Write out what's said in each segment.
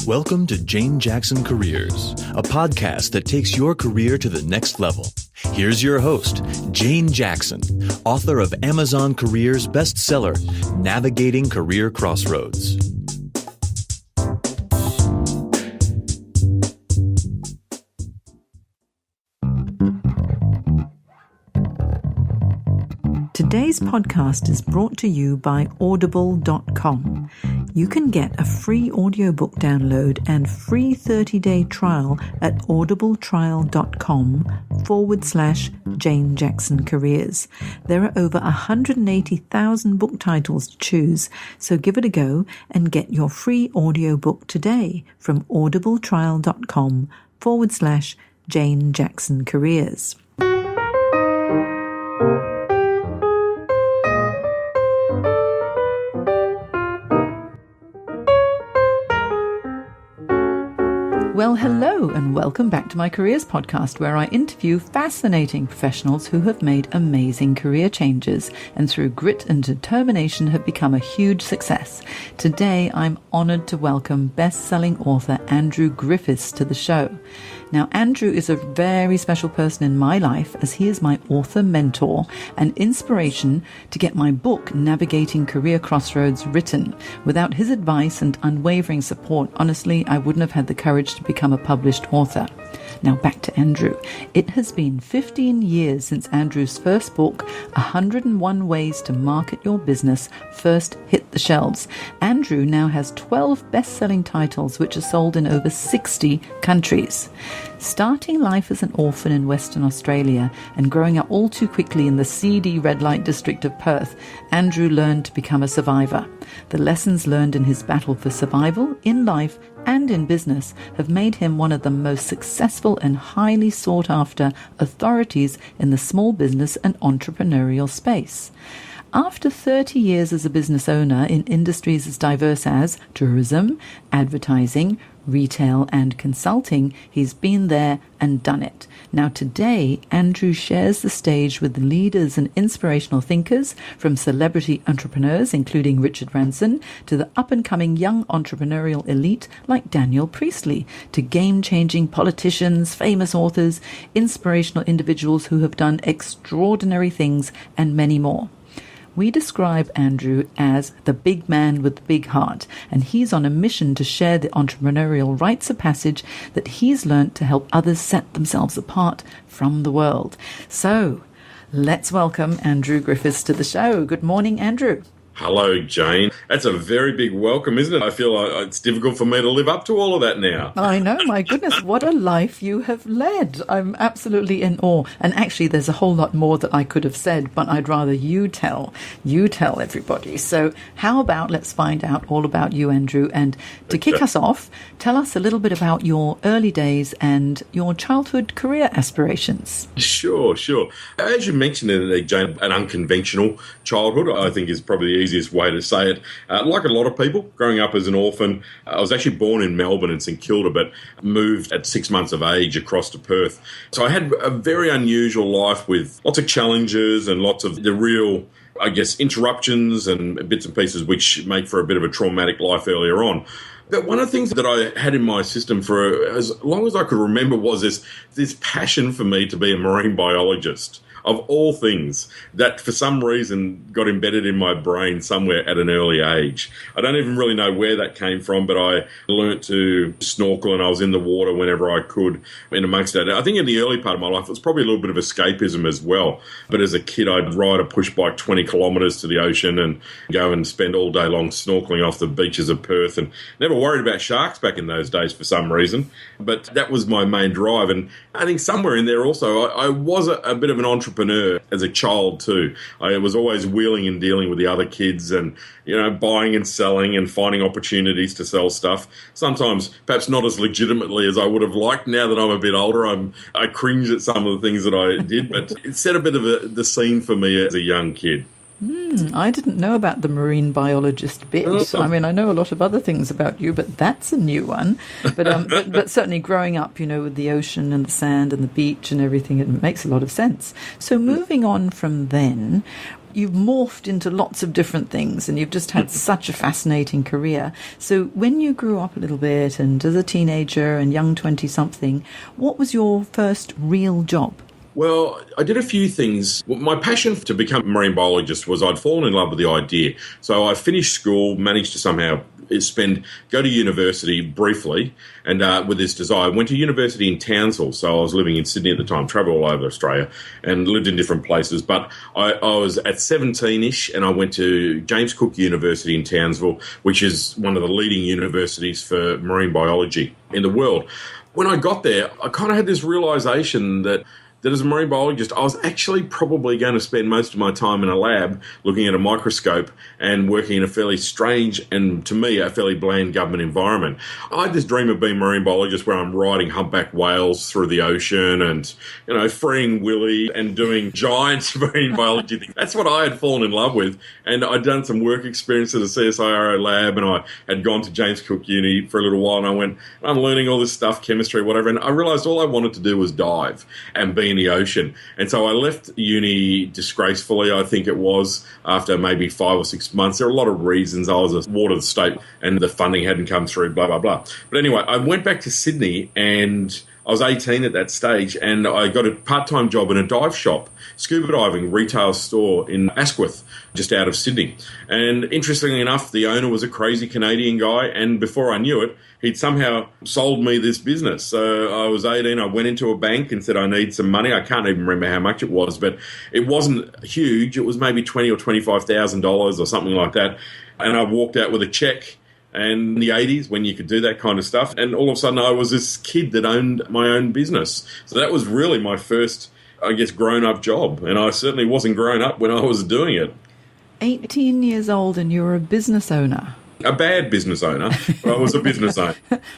Welcome to Jane Jackson Careers, a podcast that takes your career to the next level. Here's your host, Jane Jackson, author of Amazon Careers bestseller, Navigating Career Crossroads. Today's podcast is brought to you by Audible.com. You can get a free audiobook download and free 30-day trial at audibletrial.com/Jane Jackson Careers. There are over 180,000 book titles to choose, so give it a go and get your free audiobook today from audibletrial.com/Jane Jackson Careers. Well, hello and welcome back to my Careers podcast, where I interview fascinating professionals who have made amazing career changes and through grit and determination have become a huge success. Today, I'm honored to welcome best-selling author Andrew Griffiths to the show. Now, Andrew is a very special person in my life as he is my author mentor and inspiration to get my book, Navigating Career Crossroads, written. Without his advice and unwavering support, honestly, I wouldn't have had the courage to become a published author. Now back to Andrew. It has been 15 years since Andrew's first book, 101 Ways to Market Your Business, first hit the shelves. Andrew now has 12 best-selling titles which are sold in over 60 countries. Starting life as an orphan in Western Australia and growing up all too quickly in the seedy red light district of Perth, Andrew learned to become a survivor. The lessons learned in his battle for survival in life and in business have made him one of the most successful and highly sought-after authorities in the small business and entrepreneurial space. After 30 years as a business owner in industries as diverse as tourism, advertising, retail and consulting, he's been there and done it. Now today, Andrew shares the stage with leaders and inspirational thinkers, from celebrity entrepreneurs including Richard Branson to the up-and-coming young entrepreneurial elite like Daniel Priestley, to game-changing politicians, famous authors, inspirational individuals who have done extraordinary things, and many more. We describe Andrew as the big man with the big heart, and he's on a mission to share the entrepreneurial rites of passage that he's learnt to help others set themselves apart from the world. So, let's welcome Andrew Griffiths to the show. Good morning, Andrew. Hello, Jane. That's a very big welcome, isn't it? I feel like it's difficult for me to live up to all of that now. I know, my goodness, what a life you have led. I'm absolutely in awe. And actually, there's a whole lot more that I could have said, but I'd rather you tell everybody. So how about let's find out all about you, Andrew. And to kick us off, tell us a little bit about your early days and your childhood career aspirations. Sure. As you mentioned, Jane, an unconventional childhood, I think, is probably the easiest way to say it. Like a lot of people, growing up as an orphan, I was actually born in Melbourne in St Kilda, but moved at 6 months of age across to Perth. So I had a very unusual life with lots of challenges and lots of the real, I guess, interruptions and bits and pieces which make for a bit of a traumatic life earlier on. But one of the things that I had in my system for as long as I could remember was this passion for me to be a marine biologist. Of all things, that for some reason got embedded in my brain somewhere at an early age. I don't even really know where that came from, but I learnt to snorkel and I was in the water whenever I could in amongst that. I think in the early part of my life, it was probably a little bit of escapism as well. But as a kid, I'd ride a push bike 20 kilometres to the ocean and go and spend all day long snorkeling off the beaches of Perth, and never worried about sharks back in those days for some reason. But that was my main drive. And I think somewhere in there also, I was a bit of an entrepreneur as a child too. I was always wheeling and dealing with the other kids and, buying and selling and finding opportunities to sell stuff. Sometimes perhaps not as legitimately as I would have liked. Now that I'm a bit older, I cringe at some of the things that I did, but it set a bit of the scene for me as a young kid. I didn't know about the marine biologist bit. I mean, I know a lot of other things about you, but that's a new one. But certainly growing up, with the ocean and the sand and the beach and everything, it makes a lot of sense. So moving on from then, you've morphed into lots of different things and you've just had such a fascinating career. So when you grew up a little bit and as a teenager and young 20-something, what was your first real job? Well, I did a few things. My passion to become a marine biologist was I'd fallen in love with the idea. So I finished school, managed to somehow go to university briefly, and with this desire, I went to university in Townsville. So I was living in Sydney at the time, travelled all over Australia, and lived in different places. But I was at 17-ish, and I went to James Cook University in Townsville, which is one of the leading universities for marine biology in the world. When I got there, I kind of had this realisation that as a marine biologist, I was actually probably going to spend most of my time in a lab looking at a microscope and working in a fairly strange and, to me, a fairly bland government environment. I had this dream of being a marine biologist where I'm riding humpback whales through the ocean and, freeing Willy and doing giant marine biology things. That's what I had fallen in love with. And I'd done some work experience at a CSIRO lab, and I had gone to James Cook Uni for a little while, and I went, I'm learning all this stuff, chemistry, whatever, and I realised all I wanted to do was dive and be in the ocean. And so I left uni disgracefully, I think it was, after maybe 5 or 6 months. There were a lot of reasons. I was a ward of the state and the funding hadn't come through, blah, blah, blah. But anyway, I went back to Sydney, and I was 18 at that stage, and I got a part-time job in a dive shop, scuba diving retail store in Asquith, just out of Sydney. And interestingly enough, the owner was a crazy Canadian guy, and before I knew it, he'd somehow sold me this business. So I was 18, I went into a bank and said, I need some money. I can't even remember how much it was, but it wasn't huge. It was maybe $20,000 or $25,000 or something like that. And I walked out with a check. And in the 80s, when you could do that kind of stuff, and all of a sudden I was this kid that owned my own business. So that was really my first, grown-up job. And I certainly wasn't grown up when I was doing it. 18 years old and you were a business owner. A bad business owner, but I was a business owner.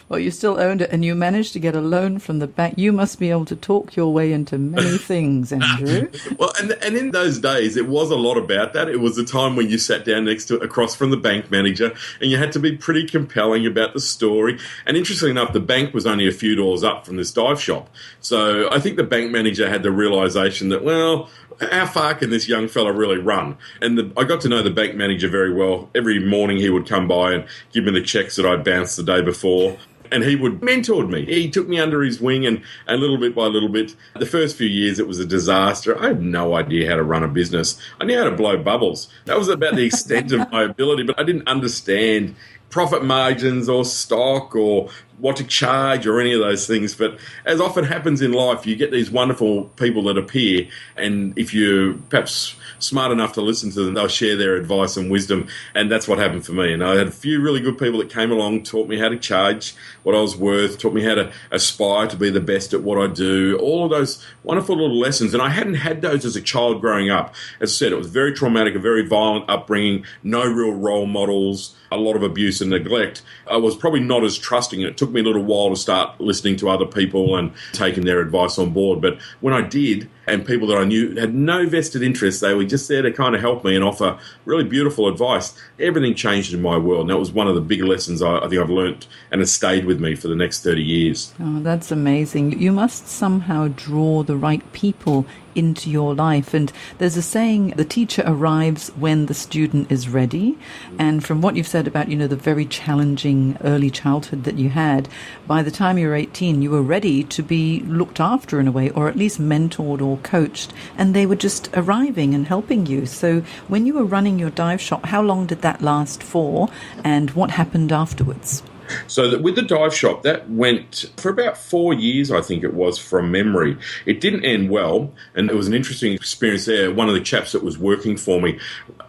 Well, you still owned it, and you managed to get a loan from the bank. You must be able to talk your way into many things, Andrew. Well, and in those days, it was a lot about that. It was a time when you sat down across from the bank manager, and you had to be pretty compelling about the story. And interestingly enough, the bank was only a few doors up from this dive shop. So I think the bank manager had the realisation that, well, how far can this young fella really run? And I got to know the bank manager very well. Every morning he would come by and give me the checks that I'd bounced the day before. And he would mentored me. He took me under his wing, and little bit by little bit, the first few years it was a disaster. I had no idea how to run a business. I knew how to blow bubbles. That was about the extent of my ability, but I didn't understand profit margins or stock or what to charge or any of those things. But as often happens in life, you get these wonderful people that appear, and if you're perhaps smart enough to listen to them, they'll share their advice and wisdom, and that's what happened for me. And I had a few really good people that came along, taught me how to charge what I was worth, taught me how to aspire to be the best at what I do, all of those wonderful little lessons. And I hadn't had those as a child growing up. As I said, it was very traumatic, a very violent upbringing, no real role models, a lot of abuse and neglect. I was probably not as trusting, and it took me a little while to start listening to other people and taking their advice on board. But when I did, and people that I knew had no vested interest, they were just there to kind of help me and offer really beautiful advice, everything changed in my world. And that was one of the big lessons I think I've learnt, and has stayed with me for the next 30 years. Oh, that's amazing. You must somehow draw the right people into your life. And there's a saying, the teacher arrives when the student is ready. And from what you've said about, the very challenging early childhood that you had, by the time you were 18, you were ready to be looked after in a way, or at least mentored or coached. And they were just arriving and helping you. So when you were running your dive shop, how long did that last for? And what happened afterwards? So with the dive shop, that went for about 4 years, I think it was, from memory. It didn't end well, and it was an interesting experience there. One of the chaps that was working for me,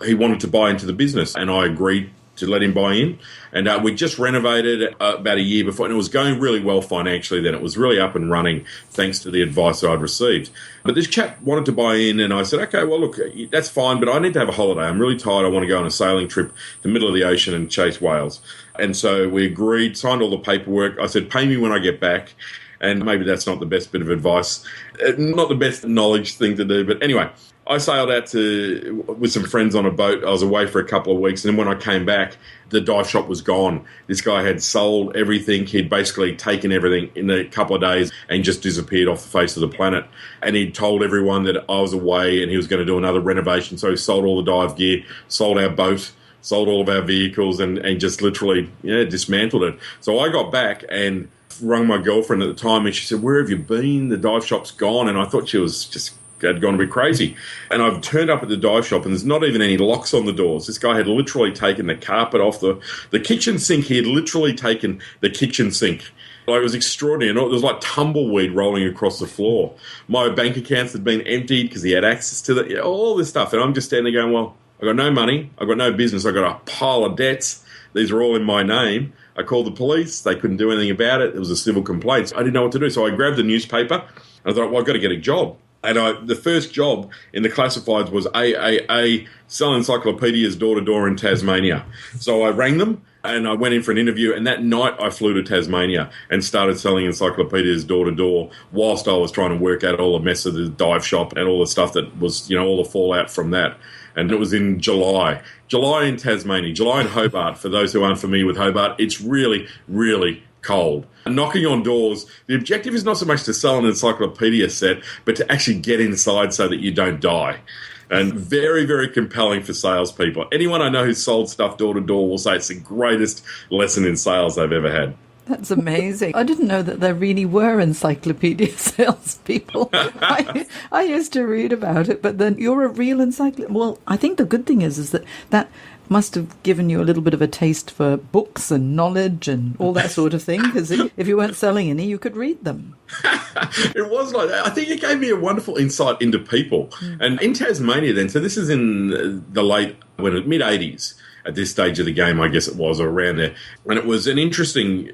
he wanted to buy into the business, and I agreed to let him buy in. And we just renovated about a year before, and it was going really well financially then. It was really up and running thanks to the advice that I'd received. But this chap wanted to buy in, and I said, okay, well, look, that's fine, but I need to have a holiday. I'm really tired. I want to go on a sailing trip to the middle of the ocean and chase whales. And so we agreed, signed all the paperwork. I said, pay me when I get back. And maybe that's not the best bit of advice, not the best knowledge thing to do. But anyway, I sailed out with some friends on a boat. I was away for a couple of weeks, and then when I came back, the dive shop was gone. This guy had sold everything. He'd basically taken everything in a couple of days and just disappeared off the face of the planet. And he'd told everyone that I was away and he was going to do another renovation. So he sold all the dive gear, sold our boat, sold all of our vehicles, and just literally dismantled it. So I got back and rung my girlfriend at the time, and she said, "Where have you been? The dive shop's gone." And I thought she was just had gone a bit crazy. And I've turned up at the dive shop and there's not even any locks on the doors. This guy had literally taken the carpet off the kitchen sink. He had literally taken the kitchen sink. Like, it was extraordinary. And there was like tumbleweed rolling across the floor. My bank accounts had been emptied because he had access to all this stuff. And I'm just standing there going, well, I've got no money. I've got no business. I've got a pile of debts. These are all in my name. I called the police. They couldn't do anything about it. It was a civil complaint. I didn't know what to do. So I grabbed the newspaper and I thought, well, I've got to get a job. And the first job in the classifieds was AAA, selling encyclopedias door-to-door in Tasmania. So I rang them and I went in for an interview, and that night I flew to Tasmania and started selling encyclopedias door-to-door whilst I was trying to work out all the mess of the dive shop and all the stuff that was, all the fallout from that. And it was in July in Tasmania, July in Hobart. For those who aren't familiar with Hobart, it's really, really cold. Knocking on doors, the objective is not so much to sell an encyclopedia set, but to actually get inside so that you don't die. And very, very compelling for salespeople. Anyone I know who's sold stuff door to door will say it's the greatest lesson in sales they've ever had. That's amazing. I didn't know that there really were encyclopedia salespeople. I used to read about it, but then you're a real encyclopedia. Well, I think the good thing is that must have given you a little bit of a taste for books and knowledge and all that sort of thing, because if you weren't selling any, you could read them. It was like that. I think it gave me a wonderful insight into people. And in Tasmania then, so this is in the mid-80s, at this stage of the game, I guess it was, or around there. And it was an interesting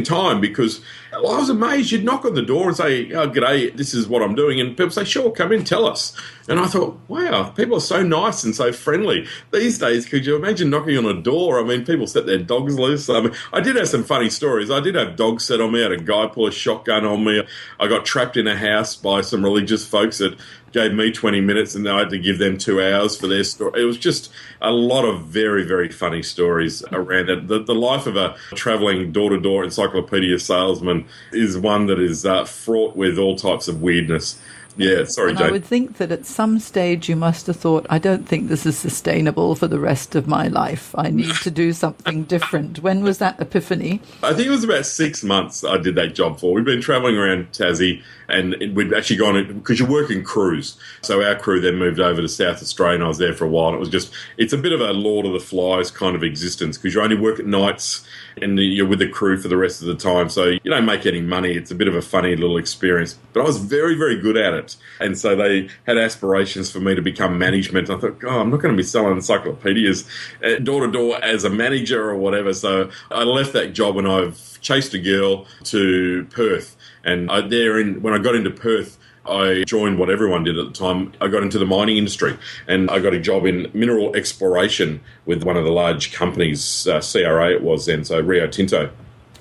time because I was amazed. You'd knock on the door and say, "Oh, g'day, this is what I'm doing." And people say, "Sure, come in, tell us." And I thought, wow, people are so nice and so friendly. These days, could you imagine knocking on a door? I mean, people set their dogs loose. I mean, I did have some funny stories. I did have dogs set on me. I had a guy pull a shotgun on me. I got trapped in a house by some religious folks that gave me 20 minutes and I had to give them 2 hours for their story. It was just a lot of very, very funny stories around it. The life of a travelling door-to-door encyclopedia salesman is one that is fraught with all types of weirdness. Yeah, sorry, Jane. I would think that at some stage you must have thought, I don't think this is sustainable for the rest of my life. I need to do something different. When was that epiphany? I think it was about 6 months I did that job for. We've been travelling around Tassie, and we'd actually gone, because you work in crews. So our crew then moved over to South Australia, and I was there for a while. And it was just, it's a bit of a Lord of the Flies kind of existence, because you only work at nights and you're with the crew for the rest of the time. So you don't make any money. It's a bit of a funny little experience. But I was very, very good at it. And so they had aspirations for me to become management. I thought, I'm not going to be selling encyclopedias door to door as a manager or whatever. So I left that job and I've chased a girl to Perth. And when I got into Perth, I joined what everyone did at the time. I got into the mining industry and I got a job in mineral exploration with one of the large companies, CRA it was then, so Rio Tinto.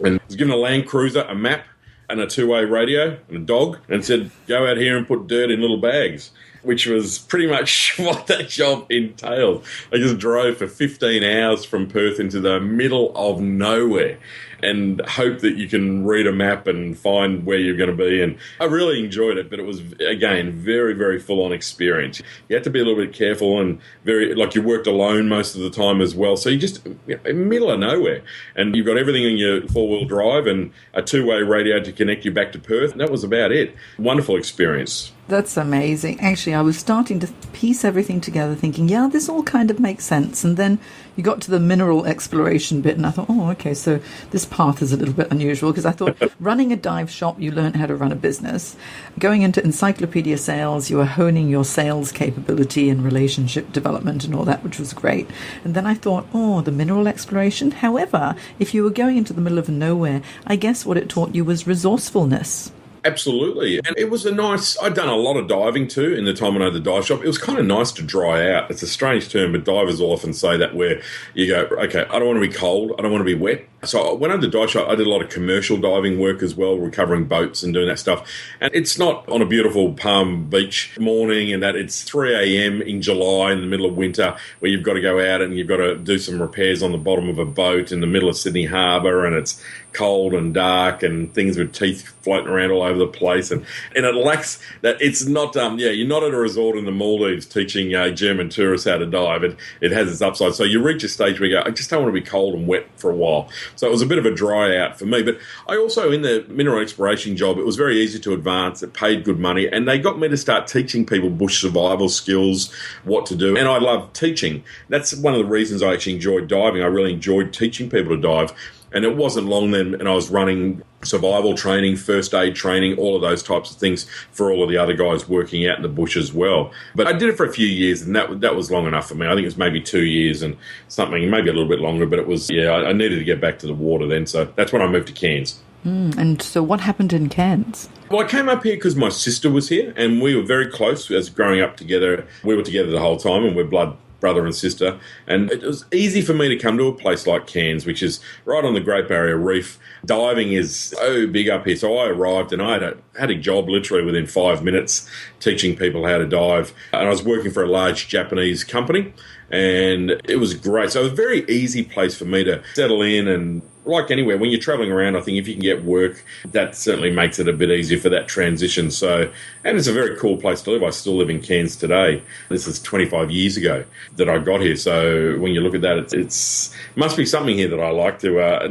And I was given a Land Cruiser, a map and a two-way radio and a dog, and said, go out here and put dirt in little bags, which was pretty much what that job entailed. I just drove for 15 hours from Perth into the middle of nowhere and hope that you can read a map and find where you're going to be. And I really enjoyed it, but it was, again, very, very full-on experience. You had to be a little bit careful and you worked alone most of the time as well. So you just, in the middle of nowhere. And you've got everything in your four-wheel drive and a two-way radio to connect you back to Perth. And that was about it. Wonderful experience. That's amazing. Actually, I was starting to piece everything together thinking, yeah, this all kind of makes sense. And then you got to the mineral exploration bit and I thought, okay, so this path is a little bit unusual, because I thought running a dive shop, you learn how to run a business. Going into encyclopedia sales, you were honing your sales capability and relationship development and all that, which was great. And then I thought, the mineral exploration. However, if you were going into the middle of nowhere, I guess what it taught you was resourcefulness. Absolutely. And it was I'd done a lot of diving too in the time when I had the dive shop. It was kind of nice to dry out. It's a strange term, but divers will often say that, where you go, okay, I don't want to be cold, I don't want to be wet. So when I had the dive shop, I did a lot of commercial diving work as well, recovering boats and doing that stuff. And it's not on a beautiful Palm Beach morning and that it's 3 a.m. in July in the middle of winter where you've got to go out and you've got to do some repairs on the bottom of a boat in the middle of Sydney Harbour, and it's cold and dark and things with teeth floating around all over the place, and it lacks that. It's not you're not at a resort in the Maldives teaching German tourists how to dive. It has its upside. So you reach a stage where you go, I just don't want to be cold and wet for a while. So it was a bit of a dry out for me. But I also, in the mineral exploration job, it was very easy to advance. It paid good money, and they got me to start teaching people bush survival skills, what to do. And I love teaching. That's one of the reasons I actually enjoyed diving. I really enjoyed teaching people to dive. And it wasn't long then, and I was running survival training, first aid training, all of those types of things for all of the other guys working out in the bush as well. But I did it for a few years, and that was long enough for me. I think it was maybe 2 years and something, maybe a little bit longer, but it was, I needed to get back to the water then. So that's when I moved to Cairns. And so what happened in Cairns? Well, I came up here because my sister was here, and we were very close as growing up together. We were together the whole time, and we're brother and sister, and it was easy for me to come to a place like Cairns, which is right on the Great Barrier Reef. Diving is so big up here, so I arrived and I had a job literally within 5 minutes teaching people how to dive, and I was working for a large Japanese company, and it was great. So it was a very easy place for me to settle in, and like anywhere, when you're travelling around, I think if you can get work, that certainly makes it a bit easier for that transition. So, and it's a very cool place to live. I still live in Cairns today. This is 25 years ago that I got here. So when you look at that, it must be something here that I like to have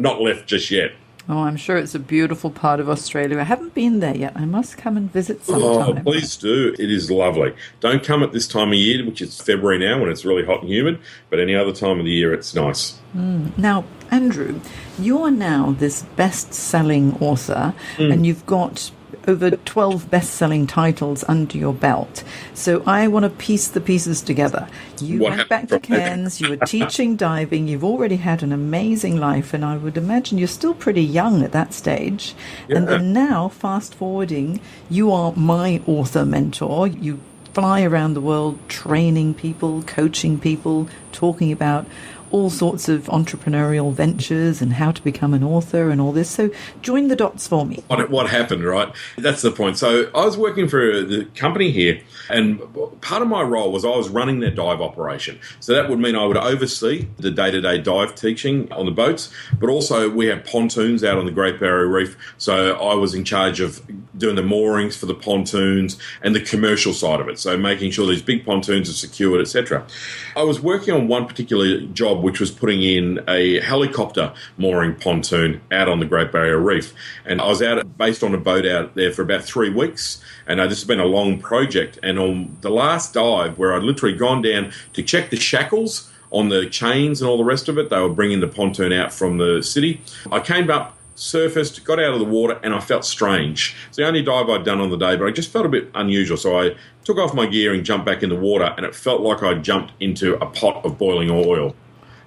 not left just yet. Oh, I'm sure it's a beautiful part of Australia. I haven't been there yet. I must come and visit sometime. Oh, please do. It is lovely. Don't come at this time of year, which is February now when it's really hot and humid, but any other time of the year it's nice. Now, Andrew, you are now this best-selling author, and you've got over 12 best-selling titles under your belt. So I want to piece the pieces together. You went back to Cairns, you were teaching diving, you've already had an amazing life, and I would imagine you're still pretty young at that stage. Yeah. And then now, fast-forwarding, you are my author mentor. You fly around the world training people, coaching people, talking about all sorts of entrepreneurial ventures and how to become an author and all this. So join the dots for me. What happened, right? That's the point. So I was working for the company here, and part of my role was I was running their dive operation. So that would mean I would oversee the day-to-day dive teaching on the boats, but also we have pontoons out on the Great Barrier Reef. So I was in charge of doing the moorings for the pontoons and the commercial side of it. So making sure these big pontoons are secured, etc. I was working on one particular job, which was putting in a helicopter mooring pontoon out on the Great Barrier Reef. And I was based on a boat out there for about 3 weeks. And this has been a long project. And on the last dive, where I'd literally gone down to check the shackles on the chains and all the rest of it, they were bringing the pontoon out from the city. I came up, surfaced, got out of the water, and I felt strange. It's the only dive I'd done on the day, but I just felt a bit unusual. So I took off my gear and jumped back in the water, and it felt like I jumped into a pot of boiling oil.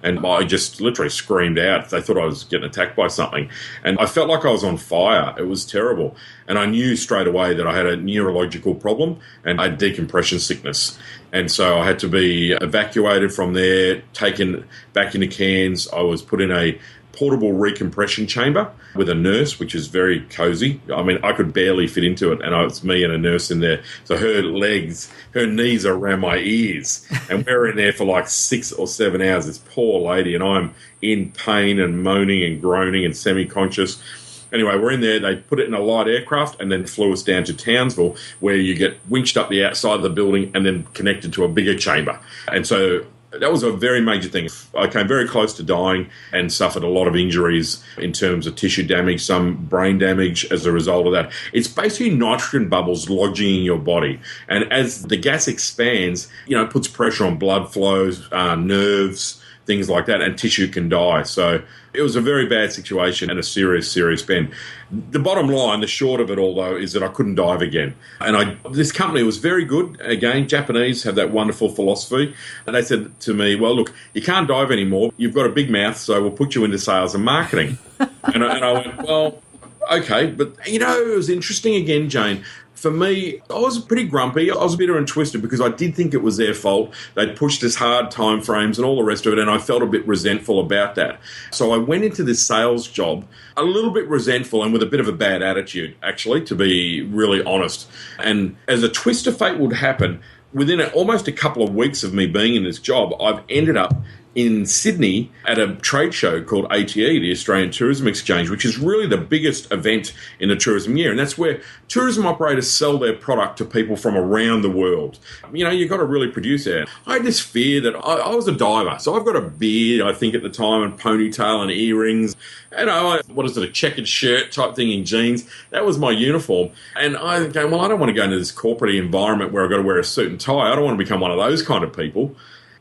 And I just literally screamed out. They thought I was getting attacked by something. And I felt like I was on fire. It was terrible. And I knew straight away that I had a neurological problem and I had decompression sickness. And so I had to be evacuated from there, taken back into Cairns. I was put in a portable recompression chamber with a nurse, which is very cozy. I mean, I could barely fit into it, and it's me and a nurse in there. So her knees are around my ears, and we're in there for like 6 or 7 hours. This poor lady, and I'm in pain and moaning and groaning and semi-conscious. Anyway, we're in there. They put it in a light aircraft and then flew us down to Townsville, where you get winched up the outside of the building and then connected to a bigger chamber. And so that was a very major thing. I came very close to dying and suffered a lot of injuries in terms of tissue damage, some brain damage as a result of that. It's basically nitrogen bubbles lodging in your body. And as the gas expands, it puts pressure on blood flows, nerves, things like that, and tissue can die. So it was a very bad situation and a serious bend. The bottom line, the short of it all, though, is that I couldn't dive again. And this company was very good. Again, Japanese have that wonderful philosophy. And they said to me, well, look, you can't dive anymore. You've got a big mouth, so we'll put you into sales and marketing. and I went, well, Okay, but, it was interesting again, Jane. For me, I was pretty grumpy. I was bitter and twisted because I did think it was their fault. They'd pushed us hard time frames and all the rest of it, and I felt a bit resentful about that. So I went into this sales job a little bit resentful and with a bit of a bad attitude, actually, to be really honest. And as a twist of fate would happen, within almost a couple of weeks of me being in this job, I've ended up in Sydney at a trade show called ATE, the Australian Tourism Exchange, which is really the biggest event in the tourism year. And that's where tourism operators sell their product to people from around the world. You've got to really produce it. I had this fear that I was a diver. So I've got a beard, I think, at the time, and ponytail and earrings. A checkered shirt type thing in jeans. That was my uniform. And I go, well, I don't want to go into this corporate environment where I've got to wear a suit and tie. I don't want to become one of those kind of people.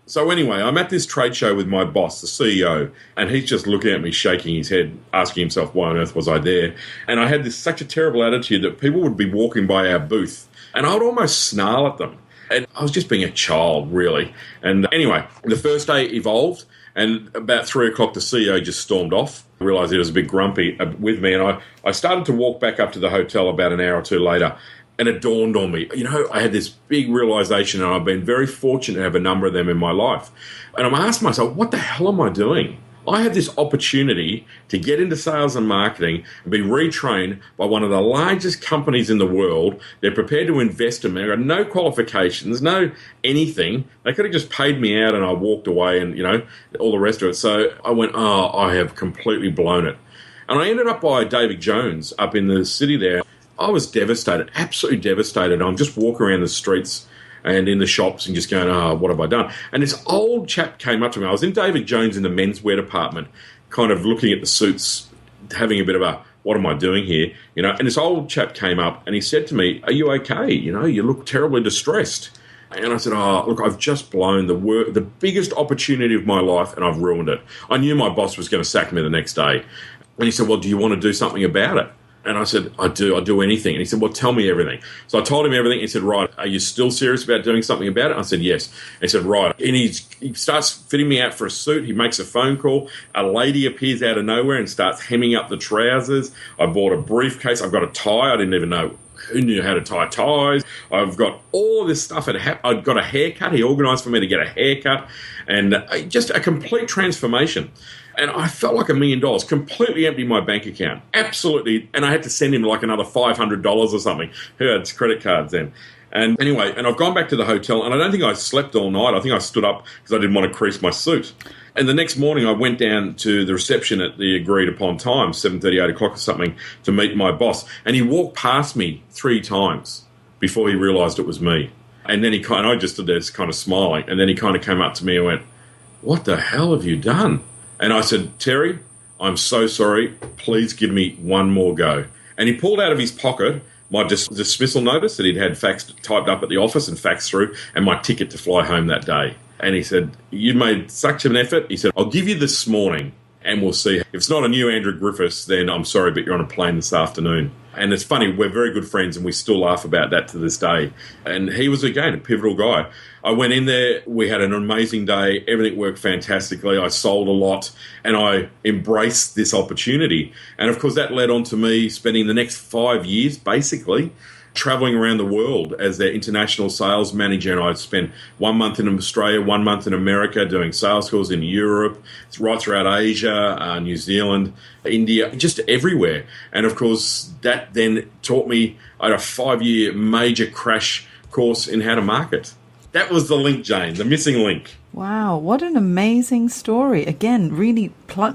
So anyway, I'm at this trade show with my boss, the CEO, and he's just looking at me, shaking his head, asking himself, why on earth was I there? And I had such a terrible attitude that people would be walking by our booth, and I would almost snarl at them. And I was just being a child, really. And anyway, the first day evolved, and about 3 o'clock, the CEO just stormed off. I realised he was a bit grumpy with me, and I started to walk back up to the hotel about an hour or two later. And it dawned on me, I had this big realisation, and I've been very fortunate to have a number of them in my life. And I'm asking myself, what the hell am I doing? I have this opportunity to get into sales and marketing and be retrained by one of the largest companies in the world. They're prepared to invest in me. I've got no qualifications, no anything. They could have just paid me out and I walked away and, all the rest of it. So I went, I have completely blown it. And I ended up by David Jones up in the city there. I was devastated, absolutely devastated. I'm just walking around the streets and in the shops and just going, what have I done? And this old chap came up to me. I was in David Jones in the menswear department, kind of looking at the suits, having a bit of a, what am I doing here? And this old chap came up and he said to me, are you okay? You look terribly distressed. And I said, look, I've just blown the biggest opportunity of my life and I've ruined it. I knew my boss was going to sack me the next day. And he said, well, do you want to do something about it? And I said, I do. I'll do anything. And he said, well, tell me everything. So I told him everything. He said, right, are you still serious about doing something about it? I said, yes. And he said, right. And he starts fitting me out for a suit. He makes a phone call. A lady appears out of nowhere and starts hemming up the trousers. I bought a briefcase. I've got a tie. I didn't even know who knew how to tie ties. I've got all of this stuff. I'd got a haircut. He organised for me to get a haircut. And just a complete transformation. And I felt like $1 million, completely emptied my bank account. Absolutely. And I had to send him like another $500 or something. Who had credit cards then? And anyway, and I've gone back to the hotel, and I don't think I slept all night. I think I stood up because I didn't want to crease my suit. And the next morning, I went down to the reception at the agreed upon time, 7:30, 8 o'clock or something, to meet my boss. And he walked past me 3 times before he realised it was me. And then I just stood there kind of smiling. And then he kind of came up to me and went, what the hell have you done? And I said, Terry, I'm so sorry. Please give me one more go. And he pulled out of his pocket my dismissal notice that he'd had typed up at the office and faxed through, and my ticket to fly home that day. And he said, you made such an effort. He said, I'll give you this morning and we'll see. If it's not a new Andrew Griffiths, then I'm sorry, but you're on a plane this afternoon. And it's funny, we're very good friends and we still laugh about that to this day. And he was, again, a pivotal guy. I went in there, we had an amazing day, everything worked fantastically, I sold a lot, and I embraced this opportunity. And of course that led on to me spending the next 5 years, basically, traveling around the world as their international sales manager. And I'd spent 1 month in Australia, 1 month in America doing sales calls in Europe, right throughout Asia, New Zealand, India, just everywhere. And of course, that then taught me, I had a 5-year major crash course in how to market. That was the link, Jane, the missing link. Wow, what an amazing story. Again, really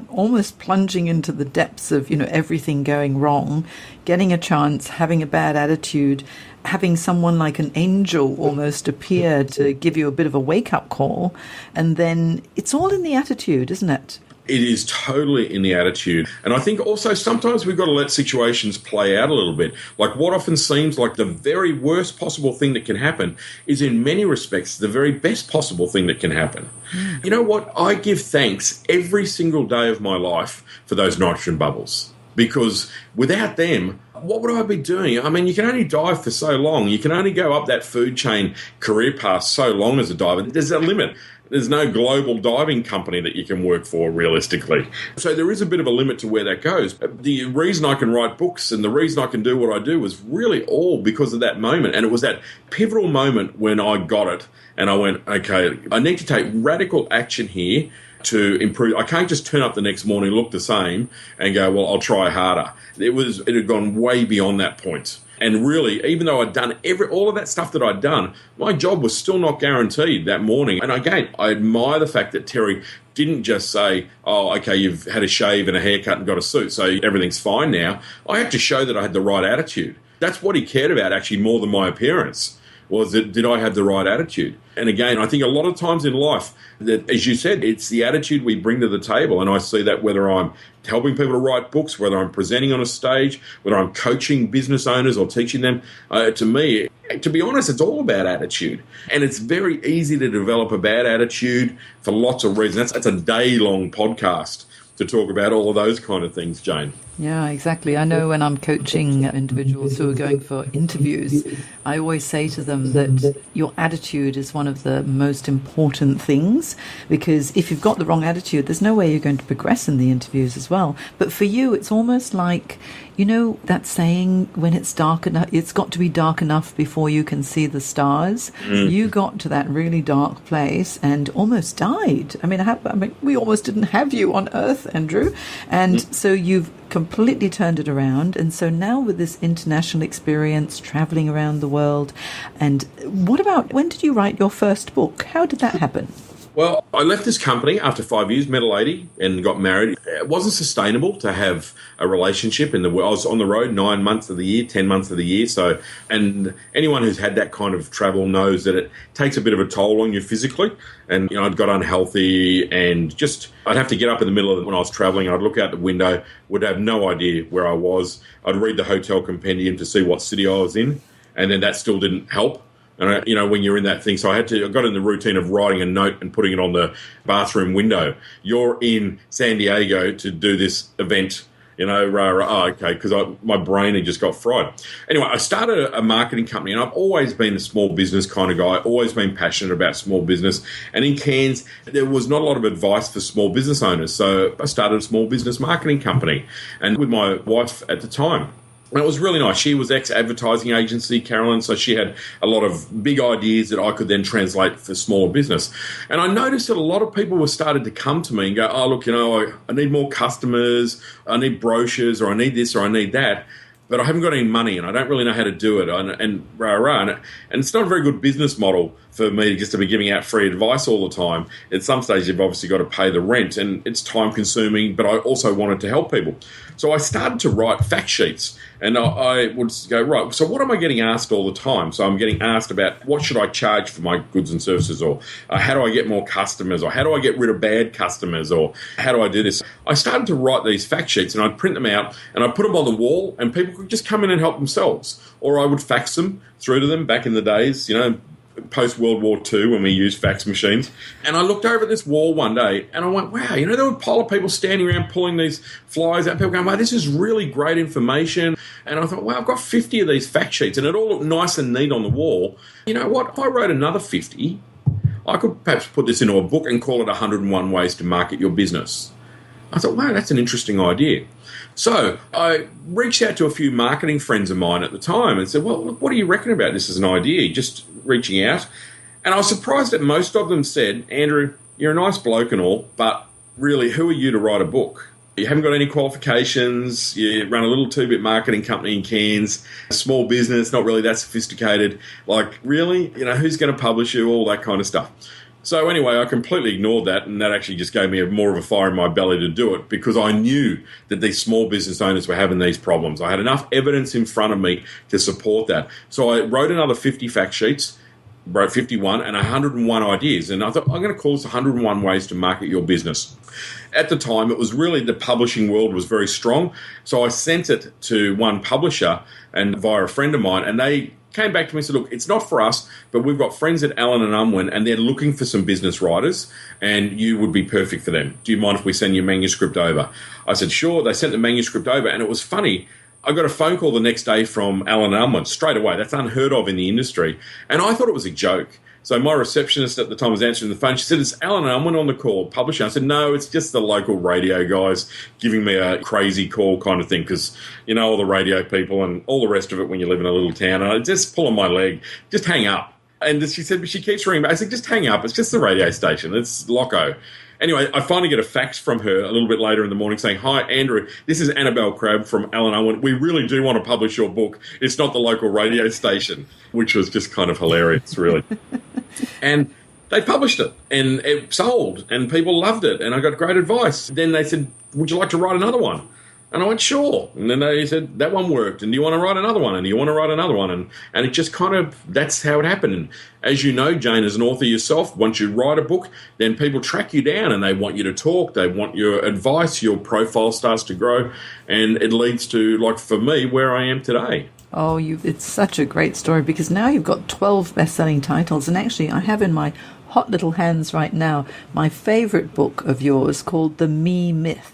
almost plunging into the depths of, everything going wrong, getting a chance, having a bad attitude, having someone like an angel almost appear to give you a bit of a wake-up call. And then it's all in the attitude, isn't it? It is totally in the attitude. And I think also sometimes we've got to let situations play out a little bit. Like what often seems like the very worst possible thing that can happen is in many respects the very best possible thing that can happen. You know what? I give thanks every single day of my life for those nitrogen bubbles. Because without them, what would I be doing? I mean, you can only dive for so long. You can only go up that food chain career path so long as a diver. There's a limit. There's no global diving company that you can work for realistically. So there is a bit of a limit to where that goes. The reason I can write books and the reason I can do what I do was really all because of that moment. And it was that pivotal moment when I got it and I went, okay, I need to take radical action here to improve. I can't just turn up the next morning, look the same and go, well, I'll try harder. It had gone way beyond that point. And really, even though I'd done all of that stuff that I'd done, my job was still not guaranteed that morning. And again, I admire the fact that Terry didn't just say, oh, okay, you've had a shave and a haircut and got a suit, so everything's fine now. I had to show that I had the right attitude. That's what he cared about, actually, more than my appearance, was that did I have the right attitude? And again, I think a lot of times in life, that, as you said, it's the attitude we bring to the table. And I see that whether I'm helping people to write books, whether I'm presenting on a stage, whether I'm coaching business owners or teaching them, to me, to be honest, it's all about attitude. And it's very easy to develop a bad attitude for lots of reasons. That's a day-long podcast to talk about all of those kind of things, Jane. Yeah, exactly. I know when I'm coaching individuals who are going for interviews, I always say to them that your attitude is one of the most important things, because if you've got the wrong attitude, there's no way you're going to progress in the interviews as well. But for you, it's almost like, you know, that saying, when it's dark enough, it's got to be dark enough before you can see the stars. You got to that really dark place and almost died. I mean, we almost didn't have you on Earth, Andrew. And so you've completely turned it around. And so now with this international experience, traveling around the world, and what about, when did you write your first book? How did that happen? Well, I left this company after 5 years, met a lady and got married. It wasn't sustainable to have a relationship. I was on the road 9 months of the year, 10 months of the year. So, and anyone who's had that kind of travel knows that it takes a bit of a toll on you physically. And, you know, I'd got unhealthy and just, I'd have to get up in the middle of it when I was traveling. I'd look out the window, would have no idea where I was. I'd read the hotel compendium to see what city I was in. And then that still didn't help. And, you know, when you're in that thing, so I got in the routine of writing a note and putting it on the bathroom window. You're in San Diego to do this event, you know, okay, because my brain had just got fried. Anyway, I started a marketing company, and I've always been a small business kind of guy, always been passionate about small business. And in Cairns, there was not a lot of advice for small business owners. So I started a small business marketing company, and with my wife at the time. And it was really nice. She was ex-advertising agency, Carolyn, so she had a lot of big ideas that I could then translate for smaller business. And I noticed that a lot of people were starting to come to me and go, oh, look, you know, I need more customers, I need brochures, or I need this, or I need that, but I haven't got any money and I don't really know how to do it. And it's not a very good business model for me just to be giving out free advice all the time. At some stage, you've obviously got to pay the rent, and it's time-consuming, but I also wanted to help people. So I started to write fact sheets, and I would go, right, so what am I getting asked all the time? So I'm getting asked about what should I charge for my goods and services, or how do I get more customers, or how do I get rid of bad customers, or how do I do this? I started to write these fact sheets, and I'd print them out, and I'd put them on the wall, and people could just come in and help themselves. Or I would fax them through to them back in the days, you know, post-World War II when we used fax machines. And I looked over at this wall one day and I went, wow, you know, there were a pile of people standing around pulling these flyers out, people going, wow, this is really great information. And I thought, wow, I've got 50 of these fact sheets and it all looked nice and neat on the wall. You know what? If I wrote another 50, I could perhaps put this into a book and call it 101 Ways to Market Your Business. I thought, wow, that's an interesting idea. So I reached out to a few marketing friends of mine at the time and said, well, look, what do you reckon about this as an idea? Just reaching out. And I was surprised that most of them said, Andrew, you're a nice bloke and all, but really, who are you to write a book? You haven't got any qualifications. You run a little two-bit marketing company in Cairns, a small business, not really that sophisticated. Like, really? You know, who's going to publish you? All that kind of stuff. So anyway, I completely ignored that, and that actually just gave me more of a fire in my belly to do it, because I knew that these small business owners were having these problems. I had enough evidence in front of me to support that. So I wrote another 50 fact sheets, wrote 51 and 101 ideas, and I thought, I'm going to call this 101 Ways to Market Your Business. At the time, it was really, the publishing world was very strong, so I sent it to one publisher and via a friend of mine, and they came back to me and said, look, it's not for us, but we've got friends at Allen and Unwin, and they're looking for some business writers, and you would be perfect for them. Do you mind if we send your manuscript over? I said, sure. They sent the manuscript over, and it was funny. I got a phone call the next day from Alan Unwin straight away. That's unheard of in the industry. And I thought it was a joke. So my receptionist at the time was answering the phone. She said, "It's Alan Unwin on the call, publisher." I said, "No, it's just the local radio guys giving me a crazy call kind of thing, because, you know, all the radio people and all the rest of it when you live in a little town." And I just pull on my leg, just hang up. And she said, but she keeps ringing back. I said, "Just hang up. It's just the radio station. It's Loco." Anyway, I finally get a fax from her a little bit later in the morning saying, "Hi, Andrew, this is Annabelle Crabb from Alan Unwin. We really do want to publish your book. It's not the local radio station," which was just kind of hilarious, really. And they published it, and it sold, and people loved it, and I got great advice. Then they said, "Would you like to write another one?" And I went, "Sure." And then they said, "That one worked, and do you want to write another one? And do you want to write another one?" And it just kind of, that's how it happened. And as you know, Jane, as an author yourself, once you write a book, then people track you down and they want you to talk, they want your advice, your profile starts to grow, and it leads to, like for me, where I am today. Oh, it's such a great story, because now you've got 12 best-selling titles. And actually, I have in my hot little hands right now my favorite book of yours called The Me Myth.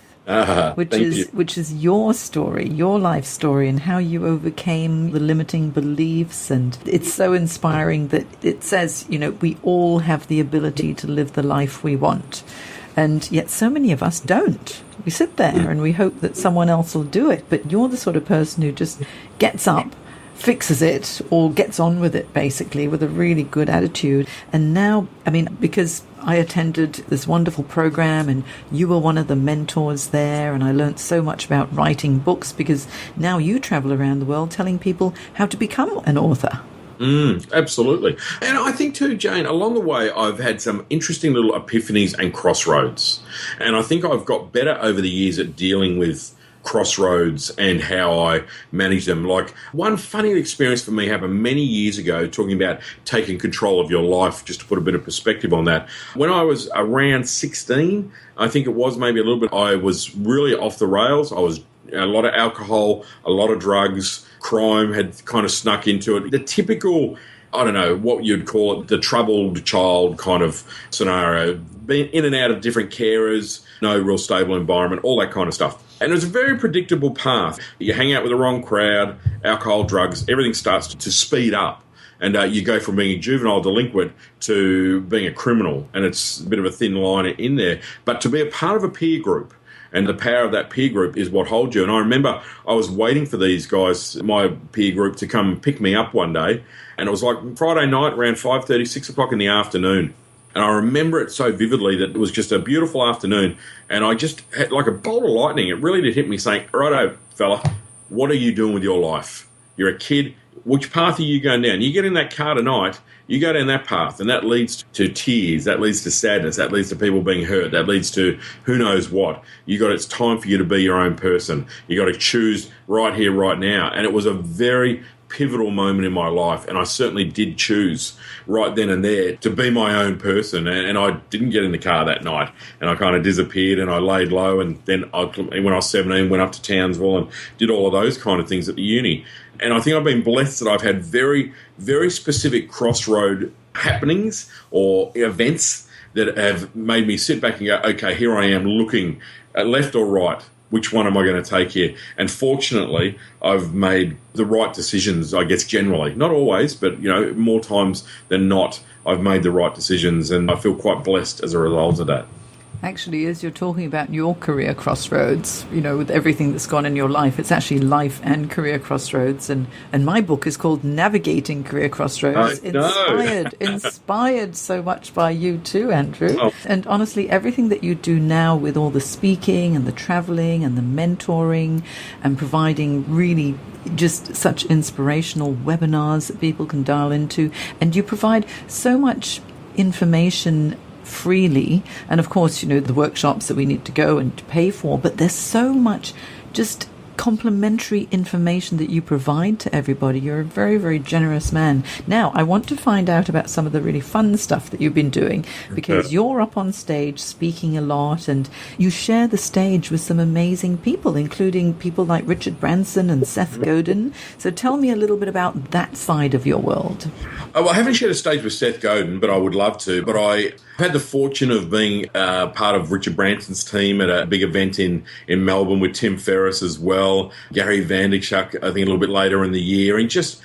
Which is your story, your life story, and how you overcame the limiting beliefs. And it's so inspiring that it says, you know, we all have the ability to live the life we want. And yet so many of us don't. We sit there and we hope that someone else will do it. But you're the sort of person who just gets up, fixes it, or gets on with it, basically, with a really good attitude. And now, I mean, because I attended this wonderful program and you were one of the mentors there, and I learned so much about writing books, because now you travel around the world telling people how to become an author. Absolutely. And I think too, Jane, along the way, I've had some interesting little epiphanies and crossroads. And I think I've got better over the years at dealing with crossroads and how I manage them. Like, one funny experience for me happened many years ago, talking about taking control of your life, just to put a bit of perspective on that. When I was around 16, I think it was, maybe a little bit, I was really off the rails. I was a lot of alcohol, a lot of drugs, crime had kind of snuck into it. The typical, I don't know what you'd call it, the troubled child kind of scenario, being in and out of different carers, no real stable environment, all that kind of stuff. And it was a very predictable path. You hang out with the wrong crowd, alcohol, drugs, everything starts to speed up. And you go from being a juvenile delinquent to being a criminal. And it's a bit of a thin line in there. But to be a part of a peer group, and the power of that peer group is what holds you. And I remember I was waiting for these guys, my peer group, to come pick me up one day. And it was like Friday night, around 5:30, 6 o'clock in the afternoon. And I remember it so vividly that it was just a beautiful afternoon. And I just had like a bolt of lightning. It really did hit me saying, "Righto, fella, what are you doing with your life? You're a kid. Which path are you going down? You get in that car tonight, you go down that path, and that leads to tears, that leads to sadness, that leads to people being hurt, that leads to who knows what. It's time for you to be your own person. You got to choose right here, right now." And it was a very pivotal moment in my life, and I certainly did choose right then and there to be my own person. And I didn't get in the car that night, and I kind of disappeared, and I laid low. And then when I was 17, went up to Townsville and did all of those kind of things at the uni. And I think I've been blessed that I've had very, very specific crossroad happenings or events that have made me sit back and go, okay, here I am looking at left or right. Which one am I going to take here? And fortunately, I've made the right decisions, I guess, generally. Not always, but, more times than not, I've made the right decisions, and I feel quite blessed as a result of that. Actually, as you're talking about your career crossroads, with everything that's gone in your life, it's actually life and career crossroads. And my book is called Navigating Career Crossroads. Inspired so much by you too, Andrew. Oh. And honestly, everything that you do now with all the speaking and the traveling and the mentoring and providing really just such inspirational webinars that people can dial into. And you provide so much information freely, and of course, the workshops that we need to go and to pay for, but there's so much just complimentary information that you provide to everybody. You're a very, very generous man. Now, I want to find out about some of the really fun stuff that you've been doing, because you're up on stage speaking a lot, and you share the stage with some amazing people, including people like Richard Branson and Seth Godin. So tell me a little bit about that side of your world. Oh, well, I haven't shared a stage with Seth Godin, but I would love to. But I had the fortune of being part of Richard Branson's team at a big event in Melbourne with Tim Ferriss as well, Gary Vaynerchuk, I think a little bit later in the year, and just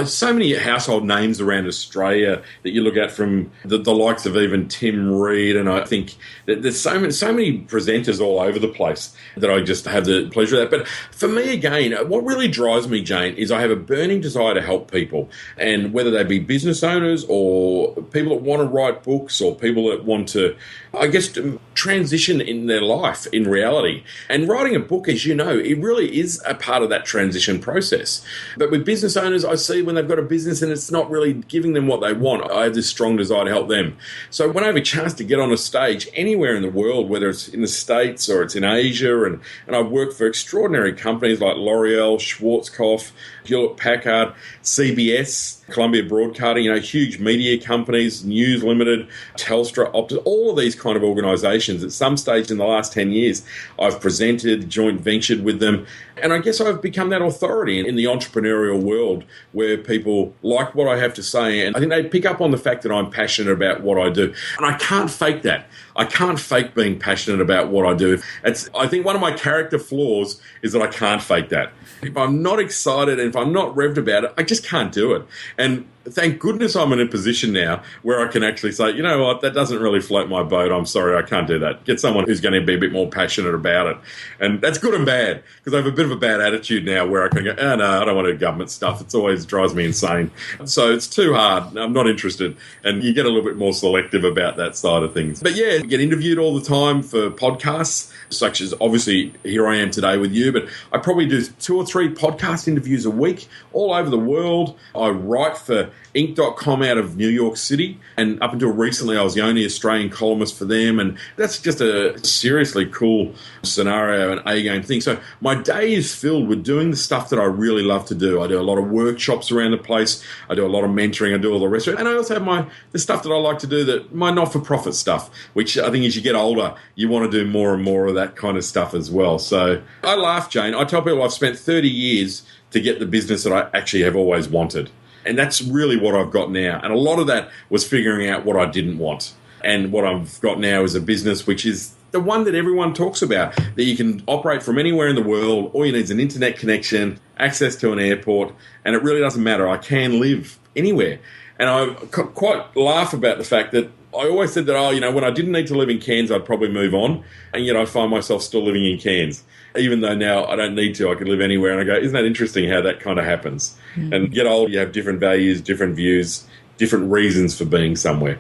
so many household names around Australia that you look at, from the likes of even Tim Reid, and I think that there's so many presenters all over the place that I just have the pleasure of that. But for me, again, what really drives me, Jane, is I have a burning desire to help people, and whether they be business owners or people that want to write books or people that want to, I guess, to transition in their life in reality. And writing a book, as you know, it really is a part of that transition process. But with business owners, I see when they've got a business and it's not really giving them what they want, I have this strong desire to help them. So when I have a chance to get on a stage anywhere in the world, whether it's in the States or it's in Asia, and I've worked for extraordinary companies like L'Oreal, Schwarzkopf, Hewlett-Packard, CBS, Columbia Broadcasting, huge media companies, News Limited, Telstra, Optus, all of these kind of organisations. At some stage in the last 10 years, I've presented, joint ventured with them, and I guess I've become that authority in the entrepreneurial world where people like what I have to say, and I think they pick up on the fact that I'm passionate about what I do. And I can't fake that. I can't fake being passionate about what I do. I think one of my character flaws is that I can't fake that. If I'm not excited and if I'm not revved about it, I just can't do it. And thank goodness I'm in a position now where I can actually say, you know what, that doesn't really float my boat. I'm sorry, I can't do that. Get someone who's going to be a bit more passionate about it. And that's good and bad, because I have a bit of a bad attitude now where I can go, oh, no, I don't want to do government stuff. It always drives me insane. So it's too hard. I'm not interested. And you get a little bit more selective about that side of things. But yeah, I get interviewed all the time for podcasts, such as obviously here I am today with you, but I probably do 2 or 3 podcast interviews a week all over the world. I write for Inc.com out of New York City, and up until recently I was the only Australian columnist for them, and that's just a seriously cool scenario and A-game thing. So my day is filled with doing the stuff that I really love to do. I do a lot of workshops around the place, I do a lot of mentoring, I do all the rest of it, and I also have the stuff that I like to do, my not-for-profit stuff, which I think as you get older you want to do more and more of that kind of stuff as well. So I laugh, Jane. I tell people I've spent 30 years to get the business that I actually have always wanted. And that's really what I've got now. And a lot of that was figuring out what I didn't want. And what I've got now is a business which is the one that everyone talks about, that you can operate from anywhere in the world. All you need is an internet connection, access to an airport, and it really doesn't matter. I can live anywhere. And I quite laugh about the fact that I always said that, when I didn't need to live in Cairns, I'd probably move on. And yet I find myself still living in Cairns. Even though now I don't need to, I can live anywhere. And I go, isn't that interesting how that kind of happens? Mm. And get old, you have different values, different views, different reasons for being somewhere.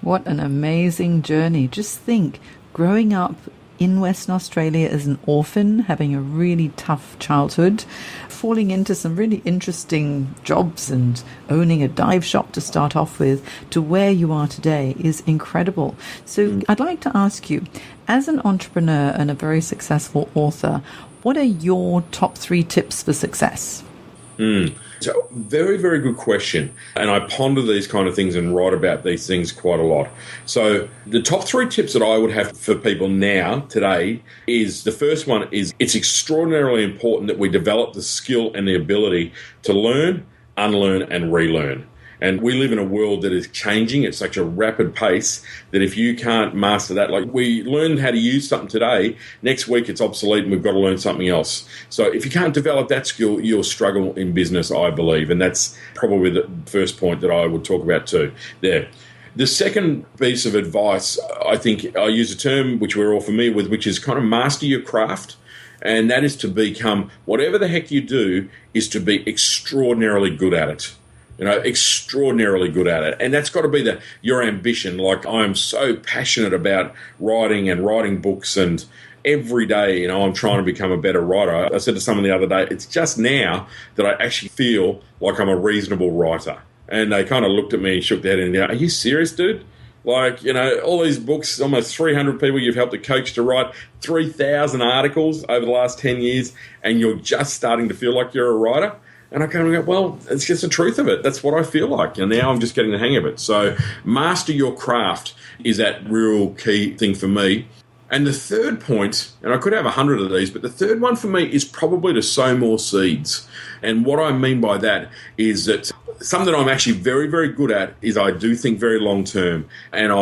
What an amazing journey. Just think, growing up in Western Australia as an orphan, having a really tough childhood, falling into some really interesting jobs and owning a dive shop to start off with, to where you are today is incredible. So I'd like to ask you, as an entrepreneur and a very successful author, what are your top 3 tips for success? So very, very good question. And I ponder these kind of things and write about these things quite a lot. So the top 3 tips that I would have for people now, today, is the first one is it's extraordinarily important that we develop the skill and the ability to learn, unlearn, and relearn. And we live in a world that is changing at such a rapid pace that if you can't master that, like we learn how to use something today, next week it's obsolete and we've got to learn something else. So if you can't develop that skill, you'll struggle in business, I believe. And that's probably the first point that I would talk about too there. The second piece of advice, I think I use a term which we're all familiar with, which is kind of master your craft. And that is to become, whatever the heck you do, is to be extraordinarily good at it. Extraordinarily good at it. And that's got to be your ambition. Like, I'm so passionate about writing books, and every day, I'm trying to become a better writer. I said to someone the other day, it's just now that I actually feel like I'm a reasonable writer. And they kind of looked at me and shook their head and go, are you serious, dude? Like, all these books, almost 300 people you've helped a coach to write, 3,000 articles over the last 10 years, and you're just starting to feel like you're a writer? And I kind of go, well, it's just the truth of it. That's what I feel like. And now I'm just getting the hang of it. So master your craft is that real key thing for me. And the third point, and I could have 100 of these, but the third one for me is probably to sow more seeds. And what I mean by that is that something that I'm actually very, very good at is I do think very long term, and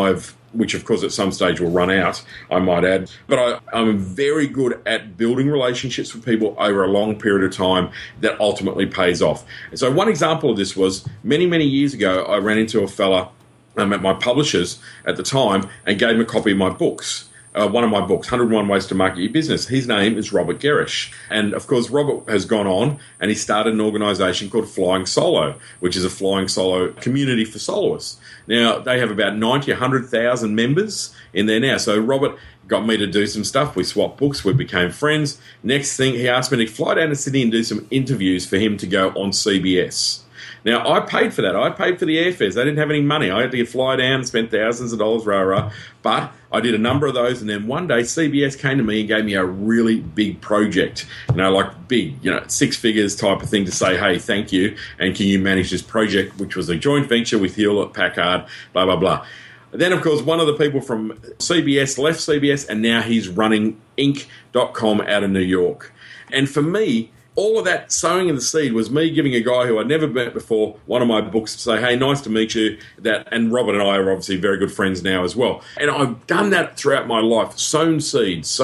which of course at some stage will run out, I might add. But I'm very good at building relationships with people over a long period of time that ultimately pays off. And so one example of this was many, many years ago, I ran into a fella at my publishers at the time and gave him a copy of my books. One of my books, 101 Ways to Market Your Business. His name is Robert Gerish. And, of course, Robert has gone on and he started an organisation called Flying Solo, which is a flying solo community for soloists. Now, they have about 100,000 members in there now. So Robert got me to do some stuff. We swapped books. We became friends. Next thing, he asked me to fly down to Sydney and do some interviews for him to go on CBS. Now, I paid for that. I paid for the airfares. They didn't have any money. I had to fly down and spend thousands of dollars, rah. But I did a number of those, and then one day CBS came to me and gave me a really big project, like big, 6 figures type of thing to say, hey, thank you, and can you manage this project, which was a joint venture with Hewlett-Packard, blah, blah, blah. Then, of course, one of the people from CBS left CBS, and now he's running Inc.com out of New York. And for me, all of that sowing of the seed was me giving a guy who I'd never met before one of my books to say, hey, nice to meet you. And Robert and I are obviously very good friends now as well. And I've done that throughout my life, sown seeds,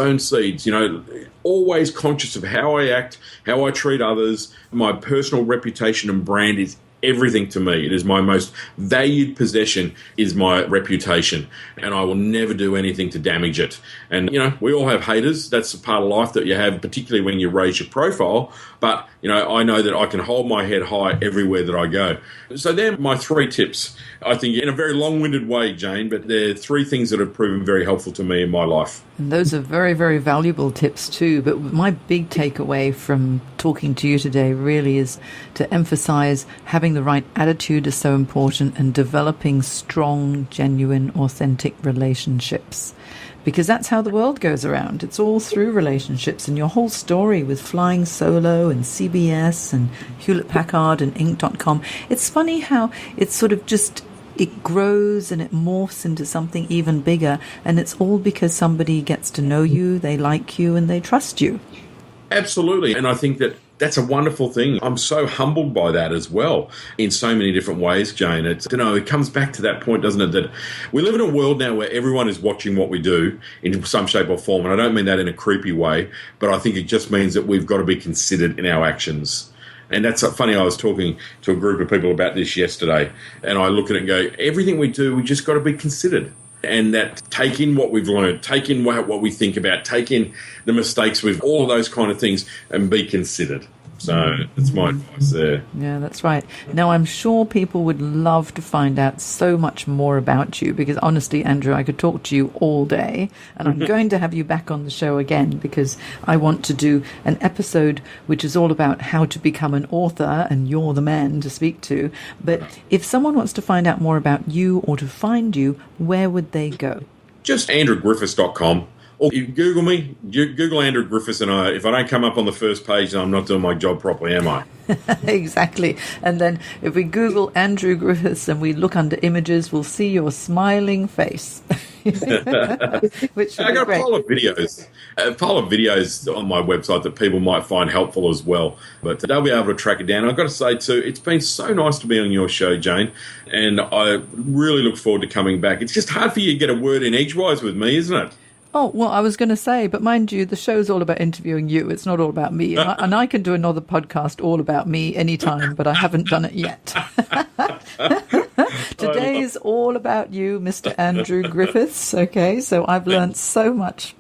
always conscious of how I act, how I treat others. My personal reputation and brand is everything to me. It is my most valued possession is my reputation, and I will never do anything to damage it. And, we all have haters. That's a part of life that you have, particularly when you raise your profile. But, I know that I can hold my head high everywhere that I go. So they're my 3 tips, I think, in a very long-winded way, Jane, but they're 3 things that have proven very helpful to me in my life. And those are very, very valuable tips too. But my big takeaway from talking to you today really is to emphasize having the right attitude is so important, and developing strong, genuine, authentic relationships. Because that's how the world goes around. It's all through relationships. And your whole story with Flying Solo and CBS and Hewlett-Packard and Inc.com, it's funny how it's sort of just, it grows and it morphs into something even bigger. And it's all because somebody gets to know you, they like you, and they trust you. Absolutely. And I think that's a wonderful thing. I'm so humbled by that as well in so many different ways, Jane. It comes back to that point, doesn't it, that we live in a world now where everyone is watching what we do in some shape or form. And I don't mean that in a creepy way, but I think it just means that we've got to be considered in our actions. And that's funny. I was talking to a group of people about this yesterday, and I look at it and go, everything we do, we just got to be considered. And that take in what we've learned, take in what we think about, take in the mistakes with all of those kind of things, and be considered. So that's my advice there. Yeah, that's right. Now, I'm sure people would love to find out so much more about you, because honestly, Andrew, I could talk to you all day, and I'm going to have you back on the show again, because I want to do an episode which is all about how to become an author, and you're the man to speak to. But if someone wants to find out more about you or to find you, where would they go? Just andrewgriffiths.com. Or you Google me, Google Andrew Griffiths, and if I don't come up on the first page, then I'm not doing my job properly, am I? Exactly. And then if we Google Andrew Griffiths and we look under images, we'll see your smiling face. Which I got a pile of videos on my website that people might find helpful as well. But they'll be able to track it down. I've got to say, too, it's been so nice to be on your show, Jane, and I really look forward to coming back. It's just hard for you to get a word in edgewise with me, isn't it? Oh, well, I was going to say, but mind you, the show's all about interviewing you. It's not all about me. And I can do another podcast all about me anytime, but I haven't done it yet. Today is all about you, Mr. Andrew Griffiths. Okay, so I've learned so much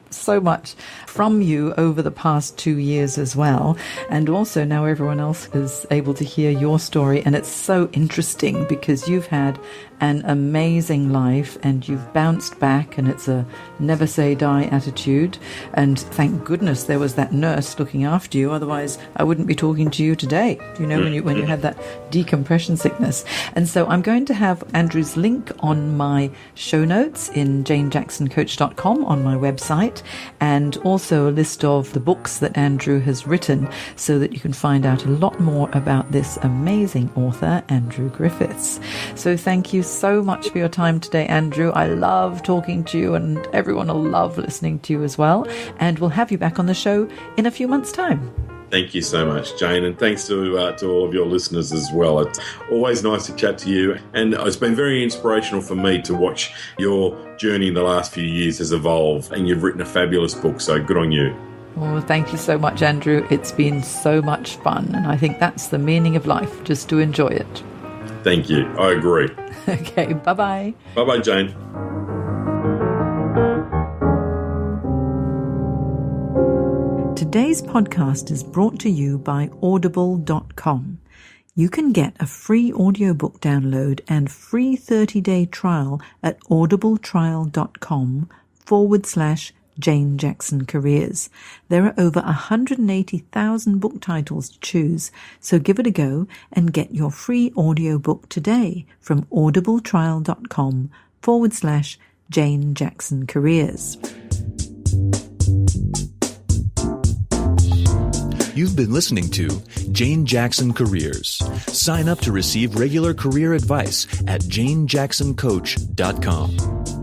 from you over the past 2 years as well. And also now everyone else is able to hear your story. And it's so interesting because you've had an amazing life and you've bounced back, and it's a never say die attitude. And thank goodness there was that nurse looking after you. Otherwise, I wouldn't be talking to you today, when you had that decompression sickness. And so I'm going to have Andrew's link on my show notes in janejacksoncoach.com on my website. website, and also a list of the books that Andrew has written so that you can find out a lot more about this amazing author, Andrew Griffiths. So thank you so much for your time today, Andrew. I love talking to you, and everyone will love listening to you as well. And we'll have you back on the show in a few months' time. Thank you so much, Jane, and thanks to all of your listeners as well. It's always nice to chat to you, and it's been very inspirational for me to watch your journey in the last few years has evolved, and you've written a fabulous book, so good on you. Oh, thank you so much, Andrew. It's been so much fun, and I think that's the meaning of life, just to enjoy it. Thank you. I agree. Okay, bye-bye. Bye-bye, Jane. Today's podcast is brought to you by audible.com. You can get a free audiobook download and free 30-day trial at audibletrial.com/Jane Jackson Careers. There are over 180,000 book titles to choose, so give it a go and get your free audiobook today from audibletrial.com/Jane Jackson Careers. You've been listening to Jane Jackson Careers. Sign up to receive regular career advice at janejacksoncoach.com.